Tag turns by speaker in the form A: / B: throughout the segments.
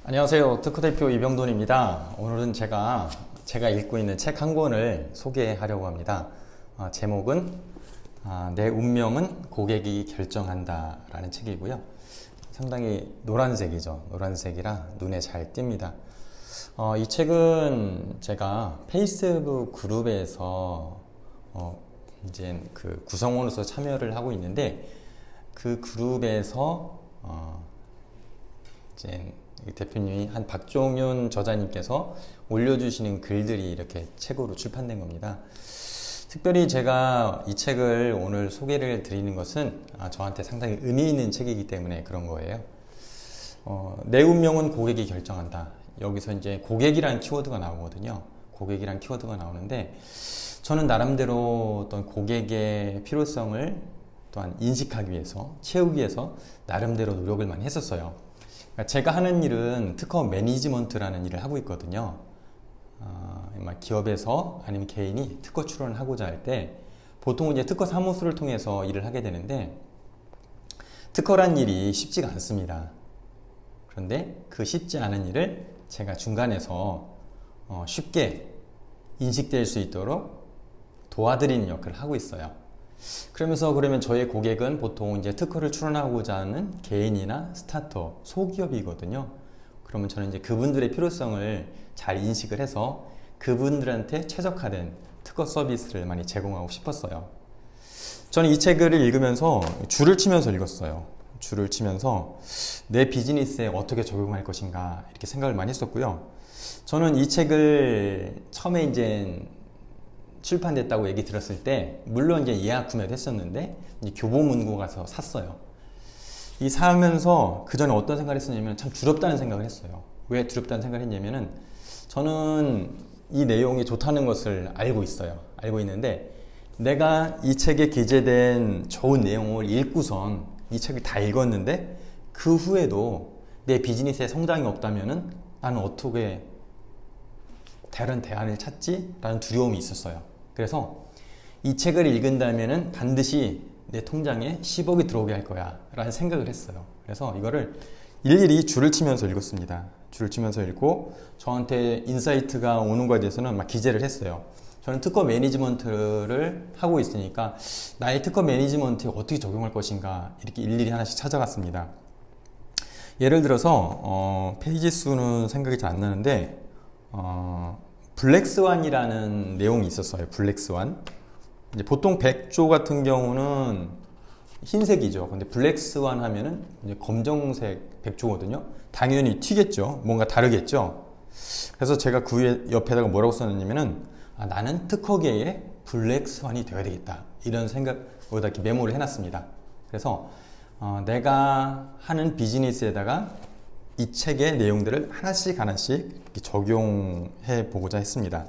A: 안녕하세요. 특허대표 이병돈입니다. 오늘은 제가 읽고 있는 책 한 권을 소개하려고 합니다. 제목은 내 운명은 고객이 결정한다 라는 책이고요. 상당히 노란색이죠. 노란색이라 눈에 잘 띕니다. 이 책은 제가 페이스북 그룹에서 이제 그 구성원으로서 참여를 하고 있는데, 그 그룹에서 이제 대표님이 한 박종윤 저자님께서 올려주시는 글들이 이렇게 책으로 출판된 겁니다. 특별히 제가 이 책을 오늘 소개를 드리는 것은 저한테 상당히 의미 있는 책이기 때문에 그런 거예요. 내 운명은 고객이 결정한다. 여기서 이제 고객이라는 키워드가 나오거든요. 고객이라는 키워드가 나오는데, 저는 나름대로 어떤 고객의 필요성을 또한 인식하기 위해서, 채우기 위해서 나름대로 노력을 많이 했었어요. 제가 하는 일은 특허 매니지먼트라는 일을 하고 있거든요. 기업에서 아니면 개인이 특허 출원을 하고자 할 때 보통은 이제 특허 사무소를 통해서 일을 하게 되는데, 특허란 일이 쉽지가 않습니다. 그런데 그 쉽지 않은 일을 제가 중간에서 쉽게 인식될 수 있도록 도와드리는 역할을 하고 있어요. 그러면 저의 고객은 보통 이제 특허를 출원하고자 하는 개인이나 스타트업, 소기업이거든요. 그러면 저는 이제 그분들의 필요성을 잘 인식을 해서 그분들한테 최적화된 특허 서비스를 많이 제공하고 싶었어요. 저는 이 책을 읽으면서 줄을 치면서 읽었어요. 줄을 치면서 내 비즈니스에 어떻게 적용할 것인가 이렇게 생각을 많이 했었고요. 저는 이 책을 처음에 이제 출판됐다고 얘기 들었을 때, 물론 이제 예약 구매도 했었는데 이제 교보문고 가서 샀어요. 이 사면서 그 전에 어떤 생각을 했었냐면 참 두렵다는 생각을 했어요. 왜 두렵다는 생각을 했냐면은, 저는 이 내용이 좋다는 것을 알고 있어요. 알고 있는데, 내가 이 책에 기재된 좋은 내용을 읽고선 이 책을 다 읽었는데 그 후에도 내 비즈니스에 성장이 없다면은 나는 어떻게 다른 대안을 찾지? 라는 두려움이 있었어요. 그래서 이 책을 읽은다면은 반드시 내 통장에 10억이 들어오게 할 거야 라는 생각을 했어요. 그래서 이거를 일일이 줄을 치면서 읽었습니다. 줄을 치면서 읽고 저한테 인사이트가 오는 거에 대해서는 막 기재를 했어요. 저는 특허 매니지먼트를 하고 있으니까 나의 특허 매니지먼트에 어떻게 적용할 것인가 이렇게 일일이 하나씩 찾아갔습니다. 예를 들어서 페이지 수는 생각이 잘 안 나는데 블랙스완이라는 내용이 있었어요. 블랙스완. 이제 보통 백조 같은 경우는 흰색이죠. 근데 블랙스완 하면은 이제 검정색 백조거든요. 당연히 튀겠죠. 뭔가 다르겠죠. 그래서 제가 그 위에 옆에다가 뭐라고 썼냐면은 나는 특허계의 블랙스완이 되어야 되겠다. 이런 생각으로다 이렇게 메모를 해놨습니다. 그래서 내가 하는 비즈니스에다가 이 책의 내용들을 하나씩 이렇게 적용해 보고자 했습니다.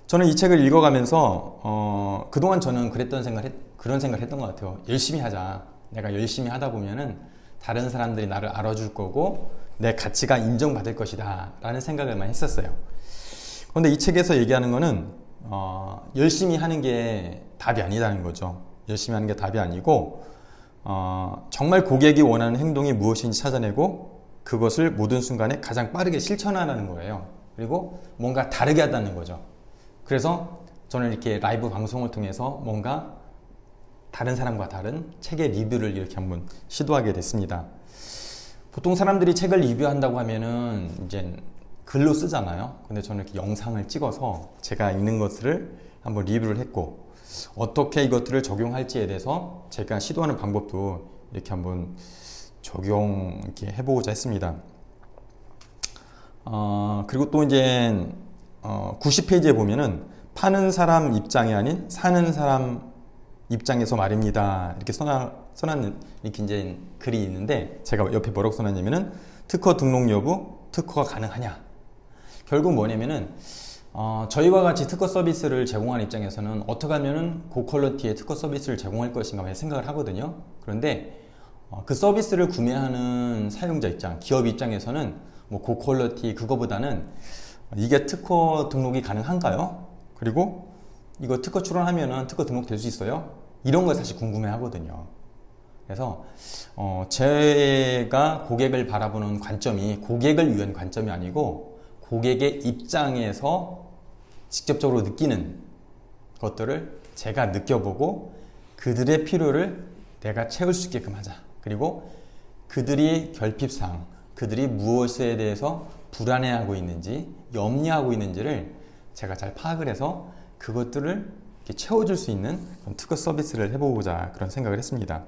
A: 저는 이 책을 읽어가면서 그동안 저는 그런 생각을 했던 것 같아요. 열심히 하자. 내가 열심히 하다 보면은 다른 사람들이 나를 알아줄 거고 내 가치가 인정받을 것이다 라는 생각을 많이 했었어요. 그런데 이 책에서 얘기하는 거는 열심히 하는 게 답이 아니다는 거죠. 열심히 하는 게 답이 아니고 정말 고객이 원하는 행동이 무엇인지 찾아내고 그것을 모든 순간에 가장 빠르게 실천하라는 거예요. 그리고 뭔가 다르게 하다는 거죠. 그래서 저는 이렇게 라이브 방송을 통해서 뭔가 다른 사람과 다른 책의 리뷰를 이렇게 한번 시도하게 됐습니다. 보통 사람들이 책을 리뷰한다고 하면은 이제 글로 쓰잖아요. 근데 저는 이렇게 영상을 찍어서 제가 읽는 것을 한번 리뷰를 했고, 어떻게 이것들을 적용할지에 대해서 제가 시도하는 방법도 이렇게 한번 적용 이렇게 해보고자 했습니다. 그리고 또 이제 90페이지에 보면은 파는 사람 입장이 아닌 사는 사람 입장에서 말입니다. 이렇게 써놨는 이렇게 이제 글이 있는데, 제가 옆에 뭐라고 써놨냐면은 특허 등록 여부, 특허가 가능하냐. 결국 뭐냐면은 저희와 같이 특허 서비스를 제공하는 입장에서는 어떻게 하면은 고퀄리티의 특허 서비스를 제공할 것인가 많이 생각을 하거든요. 그런데 그 서비스를 구매하는 사용자 입장, 기업 입장에서는 뭐 고퀄리티 그거보다는 이게 특허 등록이 가능한가요? 그리고 이거 특허 출원하면은 특허 등록 될 수 있어요? 이런 걸 사실 궁금해 하거든요. 그래서 제가 고객을 바라보는 관점이 고객을 위한 관점이 아니고 고객의 입장에서 직접적으로 느끼는 것들을 제가 느껴보고 그들의 필요를 내가 채울 수 있게끔 하자. 그리고 그들이 결핍사항, 그들이 무엇에 대해서 불안해하고 있는지, 염려하고 있는지를 제가 잘 파악을 해서 그것들을 이렇게 채워줄 수 있는 그런 특허 서비스를 해보고자 그런 생각을 했습니다.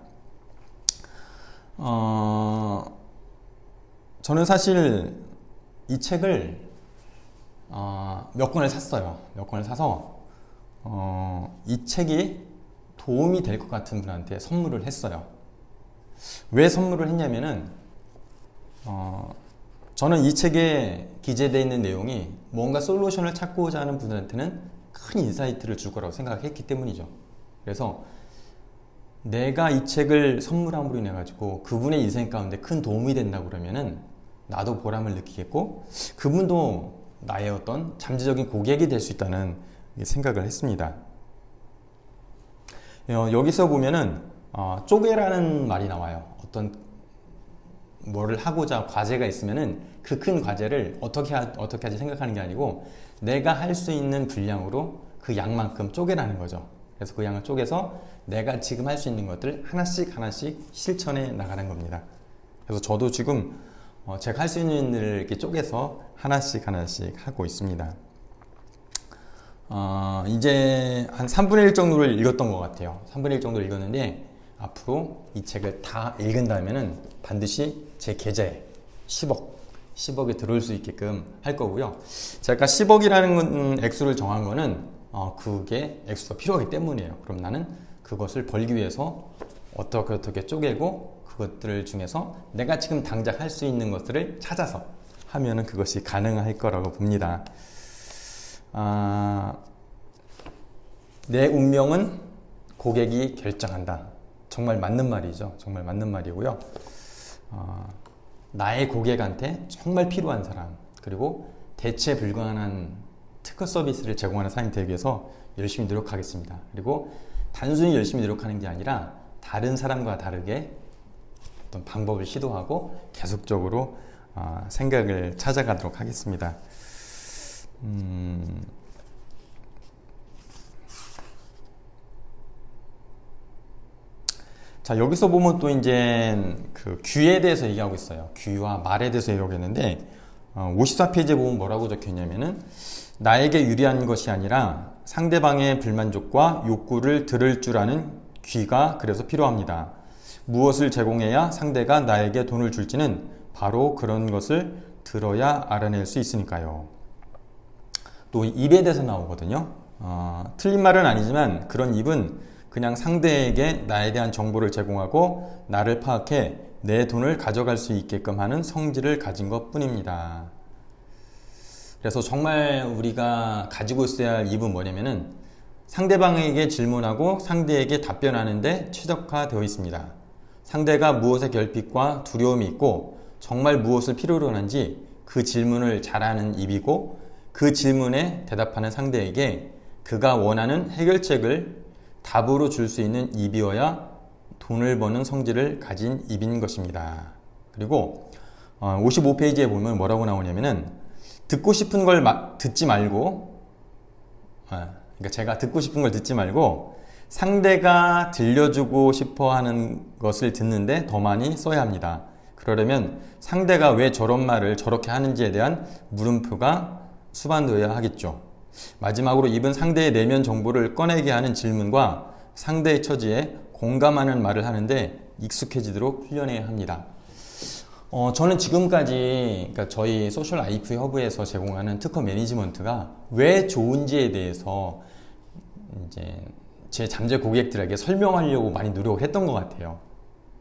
A: 저는 사실 이 책을 몇 권을 샀어요. 몇 권을 사서 이 책이 도움이 될 것 같은 분한테 선물을 했어요. 왜 선물을 했냐면은 저는 이 책에 기재되어 있는 내용이 뭔가 솔루션을 찾고자 하는 분들한테는 큰 인사이트를 줄 거라고 생각했기 때문이죠. 그래서 내가 이 책을 선물함으로 인해 가지고 그분의 인생 가운데 큰 도움이 된다고 그러면은 나도 보람을 느끼겠고 그분도 나의 어떤 잠재적인 고객이 될 수 있다는 생각을 했습니다. 여기서 보면은 쪼개라는 말이 나와요. 어떤 뭐를 하고자 과제가 있으면은 그 큰 과제를 어떻게 하지 생각하는 게 아니고 내가 할 수 있는 분량으로 그 양만큼 쪼개라는 거죠. 그래서 그 양을 쪼개서 내가 지금 할 수 있는 것들 하나씩 실천해 나가는 겁니다. 그래서 저도 지금 제가 할 수 있는 일을 이렇게 쪼개서 하나씩 하고 있습니다. 이제 한 3분의 1 정도를 읽었던 것 같아요. 3분의 1 정도를 읽었는데 앞으로 이 책을 다 읽은다면은 반드시 제 계좌에 10억이 들어올 수 있게끔 할 거고요. 제가 10억이라는 액수를 정한 거는 그게 액수가 필요하기 때문이에요. 그럼 나는 그것을 벌기 위해서 어떻게 쪼개고 그것들 중에서 내가 지금 당장 할 수 있는 것들을 찾아서 하면은 그것이 가능할 거라고 봅니다. 내 운명은 고객이 결정한다. 정말 맞는 말이죠. 정말 맞는 말이고요. 나의 고객한테 정말 필요한 사람 그리고 대체 불가능한 특허 서비스를 제공하는 사람이 되기 위해서 열심히 노력하겠습니다. 그리고 단순히 열심히 노력하는 게 아니라 다른 사람과 다르게 어떤 방법을 시도하고 계속적으로 생각을 찾아가도록 하겠습니다. 자, 여기서 보면 또 이제 그 귀에 대해서 얘기하고 있어요. 귀와 말에 대해서 얘기하고 있는데 54페이지에 보면 뭐라고 적혀 있냐면은 나에게 유리한 것이 아니라 상대방의 불만족과 욕구를 들을 줄 아는 귀가 그래서 필요합니다. 무엇을 제공해야 상대가 나에게 돈을 줄지는 바로 그런 것을 들어야 알아낼 수 있으니까요. 또 입에 대해서 나오거든요. 틀린 말은 아니지만 그런 입은 그냥 상대에게 나에 대한 정보를 제공하고 나를 파악해 내 돈을 가져갈 수 있게끔 하는 성질을 가진 것 뿐입니다. 그래서 정말 우리가 가지고 있어야 할 입은 뭐냐면은 상대방에게 질문하고 상대에게 답변하는데 최적화되어 있습니다. 상대가 무엇에 결핍과 두려움이 있고 정말 무엇을 필요로 하는지 그 질문을 잘하는 입이고 그 질문에 대답하는 상대에게 그가 원하는 해결책을 답으로 줄 수 있는 입이어야 돈을 버는 성질을 가진 입인 것입니다. 그리고 55페이지에 보면 뭐라고 나오냐면은 듣고 싶은 걸 듣지 말고 그러니까 제가 듣고 싶은 걸 듣지 말고 상대가 들려주고 싶어 하는 것을 듣는데 더 많이 써야 합니다. 그러려면 상대가 왜 저런 말을 저렇게 하는지에 대한 물음표가 수반되어야 하겠죠. 마지막으로 입은 상대의 내면 정보를 꺼내게 하는 질문과 상대의 처지에 공감하는 말을 하는데 익숙해지도록 훈련해야 합니다. 저는 지금까지 그러니까 저희 소셜 IP 허브에서 제공하는 특허 매니지먼트가 왜 좋은지에 대해서 이제 제 잠재 고객들에게 설명하려고 많이 노력을 했던 것 같아요.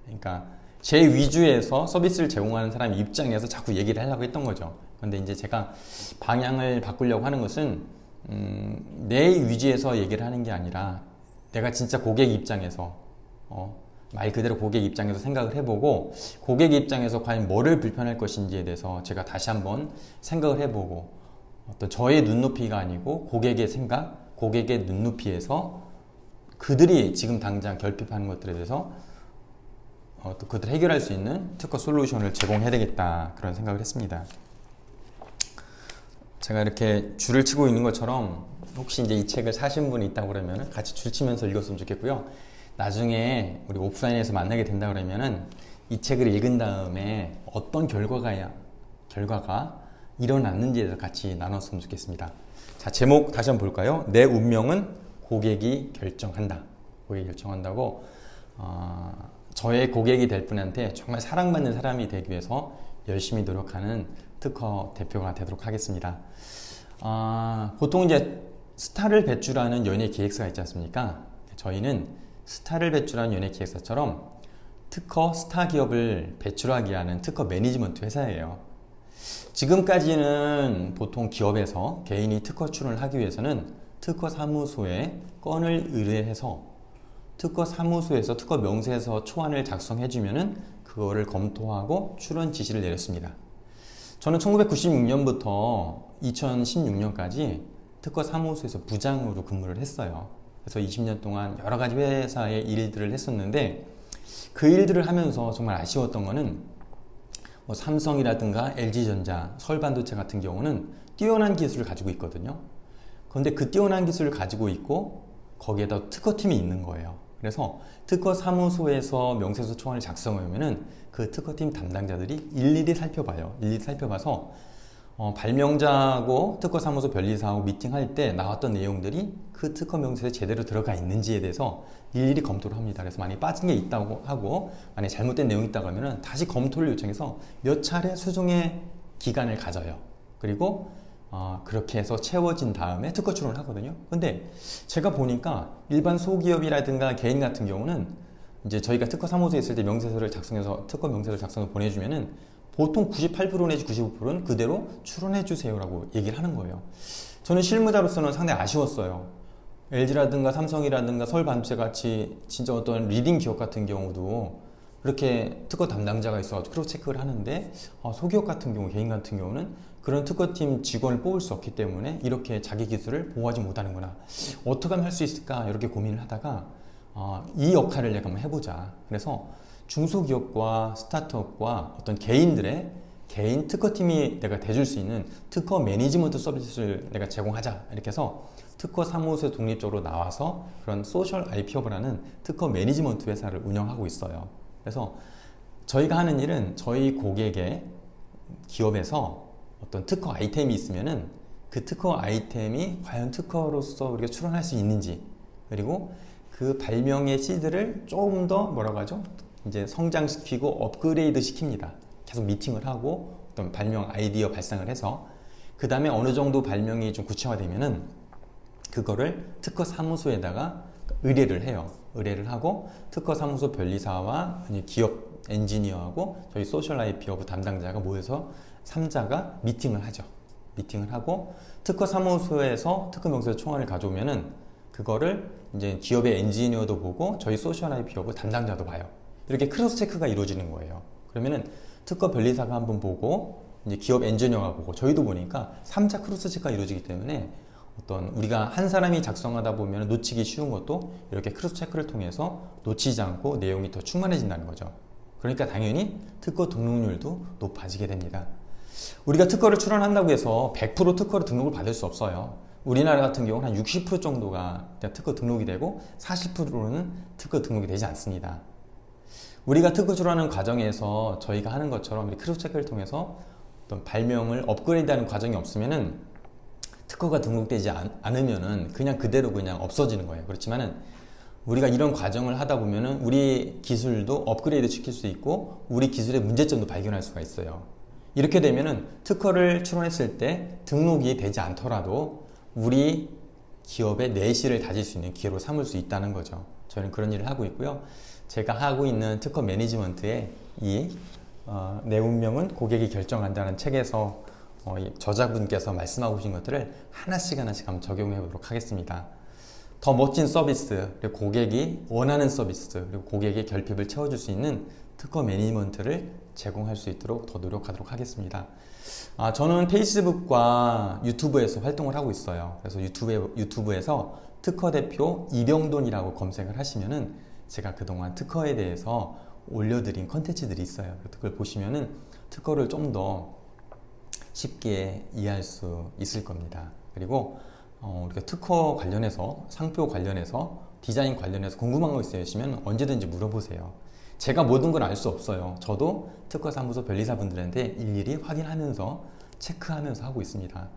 A: 그러니까 제 위주에서 서비스를 제공하는 사람 입장에서 자꾸 얘기를 하려고 했던 거죠. 그런데 이제 제가 방향을 바꾸려고 하는 것은 내 위주에서 얘기를 하는 게 아니라 내가 진짜 고객 입장에서 말 그대로 고객 입장에서 생각을 해보고 고객 입장에서 과연 뭐를 불편할 것인지에 대해서 제가 다시 한번 생각을 해보고 어떤 저의 눈높이가 아니고 고객의 생각, 고객의 눈높이에서 그들이 지금 당장 결핍하는 것들에 대해서 또 그들 해결할 수 있는 특허 솔루션을 제공해야 되겠다, 그런 생각을 했습니다. 제가 이렇게 줄을 치고 있는 것처럼 혹시 이제 이 책을 사신 분이 있다고 그러면 같이 줄 치면서 읽었으면 좋겠고요. 나중에 우리 오프라인에서 만나게 된다 그러면은 이 책을 읽은 다음에 어떤 결과가 일어났는지에 대해서 같이 나눴으면 좋겠습니다. 자, 제목 다시 한번 볼까요? 내 운명은 고객이 결정한다. 고객이 결정한다고, 저의 고객이 될 분한테 정말 사랑받는 사람이 되기 위해서 열심히 노력하는 특허 대표가 되도록 하겠습니다. 보통 이제 스타를 배출하는 연예 기획사가 있지 않습니까? 저희는 스타를 배출하는 연예 기획사처럼 특허 스타 기업을 배출하게 하는 특허 매니지먼트 회사예요. 지금까지는 보통 기업에서 개인이 특허 출원을 하기 위해서는 특허 사무소에 건을 의뢰해서 특허 사무소에서 특허 명세서 초안을 작성해 주면은 그거를 검토하고 출원 지시를 내렸습니다. 저는 1996년부터 2016년까지 특허 사무소에서 부장으로 근무를 했어요. 그래서 20년 동안 여러 가지 회사의 일들을 했었는데, 그 일들을 하면서 정말 아쉬웠던 거는 뭐 삼성이라든가 LG전자, 서울반도체 같은 경우는 뛰어난 기술을 가지고 있거든요. 그런데 그 뛰어난 기술을 가지고 있고 거기에다 특허팀이 있는 거예요. 그래서 특허 사무소에서 명세서 초안을 작성하면은 그 특허팀 담당자들이 일일이 살펴봐요. 일일이 살펴봐서 발명자하고 특허 사무소 변리사하고 미팅할 때 나왔던 내용들이 그 특허 명세서에 제대로 들어가 있는지에 대해서 일일이 검토를 합니다. 그래서 만약에 빠진 게 있다고 하고 만약에 잘못된 내용이 있다고 하면 다시 검토를 요청해서 몇 차례 수정의 기간을 가져요. 그리고 그렇게 해서 채워진 다음에 특허 출원을 하거든요. 근데 제가 보니까 일반 소기업이라든가 개인 같은 경우는 이제 저희가 특허 사무소에 있을 때 명세서를 작성해서 특허 명세서를 작성해서 보내주면은 보통 98% 내지 95%는 그대로 출원해 주세요라고 얘기를 하는 거예요. 저는 실무자로서는 상당히 아쉬웠어요. LG라든가 삼성이라든가 서울반도체 같이 진짜 어떤 리딩 기업 같은 경우도 이렇게 특허 담당자가 있어가지고 크로스 체크를 하는데, 소기업 같은 경우, 개인 같은 경우는 그런 특허팀 직원을 뽑을 수 없기 때문에 이렇게 자기 기술을 보호하지 못하는구나. 어떻게 하면 할 수 있을까? 이렇게 고민을 하다가 이 역할을 내가 한번 해보자. 그래서 중소기업과 스타트업과 어떤 개인들의 개인 특허팀이 내가 대줄 수 있는 특허 매니지먼트 서비스를 내가 제공하자. 이렇게 해서 특허 사무소에 독립적으로 나와서 그런 소셜 IP업을 하는 특허 매니지먼트 회사를 운영하고 있어요. 그래서 저희가 하는 일은 저희 고객의 기업에서 어떤 특허 아이템이 있으면은 그 특허 아이템이 과연 특허로서 우리가 출원할 수 있는지, 그리고 그 발명의 시드를 조금 더 뭐라고 하죠? 이제 성장시키고 업그레이드 시킵니다. 계속 미팅을 하고 어떤 발명 아이디어 발상을 해서 그 다음에 어느 정도 발명이 좀 구체화되면은 그거를 특허 사무소에다가 의뢰를 해요. 의뢰를 하고 특허 사무소 변리사와 기업 엔지니어하고 저희 소셜 IP 담당자가 모여서 3자가 미팅을 하죠. 미팅을 하고 특허 사무소에서 특허 명세서 초안을 가져오면은 그거를 이제 기업의 엔지니어도 보고 저희 소셜 IP 담당자도 봐요. 이렇게 크로스 체크가 이루어지는 거예요. 그러면은 특허 변리사가 한번 보고 이제 기업 엔지니어가 보고 저희도 보니까 3자 크로스 체크가 이루어지기 때문에 어떤 우리가 한 사람이 작성하다 보면 놓치기 쉬운 것도 이렇게 크로스 체크를 통해서 놓치지 않고 내용이 더 충만해진다는 거죠. 그러니까 당연히 특허 등록률도 높아지게 됩니다. 우리가 특허를 출원한다고 해서 100% 특허로 등록을 받을 수 없어요. 우리나라 같은 경우는 한 60% 정도가 특허 등록이 되고 40%는 특허 등록이 되지 않습니다. 우리가 특허 출원하는 과정에서 저희가 하는 것처럼 크로스 체크를 통해서 어떤 발명을 업그레이드하는 과정이 없으면은 특허가 등록되지 않으면은 그냥 그대로 그냥 없어지는 거예요. 그렇지만은 우리가 이런 과정을 하다 보면은 우리 기술도 업그레이드 시킬 수 있고 우리 기술의 문제점도 발견할 수가 있어요. 이렇게 되면은 특허를 출원했을 때 등록이 되지 않더라도 우리 기업의 내실을 다질 수 있는 기회로 삼을 수 있다는 거죠. 저는 그런 일을 하고 있고요. 제가 하고 있는 특허 매니지먼트의 내 운명은 고객이 결정한다는 책에서 저자분께서 말씀하고 계신 것들을 하나씩 한번 적용해 보도록 하겠습니다. 더 멋진 서비스, 그리고 고객이 원하는 서비스, 그리고 고객의 결핍을 채워줄 수 있는 특허 매니지먼트를 제공할 수 있도록 더 노력하도록 하겠습니다. 저는 페이스북과 유튜브에서 활동을 하고 있어요. 그래서 유튜브에서 특허 대표 이병돈이라고 검색을 하시면은 제가 그동안 특허에 대해서 올려드린 컨텐츠들이 있어요. 그걸 보시면은 특허를 좀 더 쉽게 이해할 수 있을 겁니다. 그리고 우리가 특허 관련해서, 상표 관련해서, 디자인 관련해서 궁금한 거 있으시면 언제든지 물어보세요. 제가 모든 걸 알 수 없어요. 저도 특허사무소 변리사분들한테 일일이 확인하면서 체크하면서 하고 있습니다.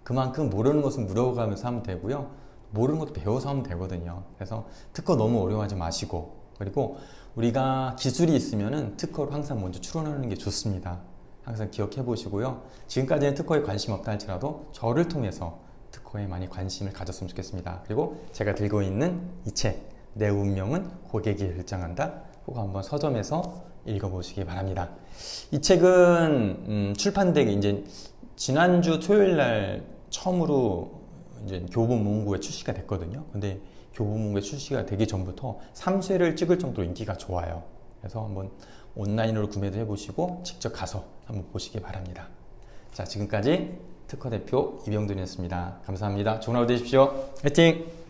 A: 그만큼 모르는 것은 물어가면서 하면 되고요. 모르는 것도 배워서 하면 되거든요. 그래서 특허 너무 어려워하지 마시고, 그리고 우리가 기술이 있으면은 특허를 항상 먼저 추론하는 게 좋습니다. 항상 기억해 보시고요. 지금까지는 특허에 관심 없다 할지라도 저를 통해서 특허에 많이 관심을 가졌으면 좋겠습니다. 그리고 제가 들고 있는 이 책, 내 운명은 고객이 결정한다. 꼭 한번 서점에서 읽어보시기 바랍니다. 이 책은 출판되기 이제 지난주 토요일 날 처음으로 이제 교보문고에 출시가 됐거든요. 근데 교보문고에 출시가 되기 전부터 3쇄를 찍을 정도로 인기가 좋아요. 그래서 한번 온라인으로 구매도 해보시고 직접 가서 한번 보시기 바랍니다. 자, 지금까지 특허 대표 이병돈이었습니다. 감사합니다. 좋은 하루 되십시오. 화이팅!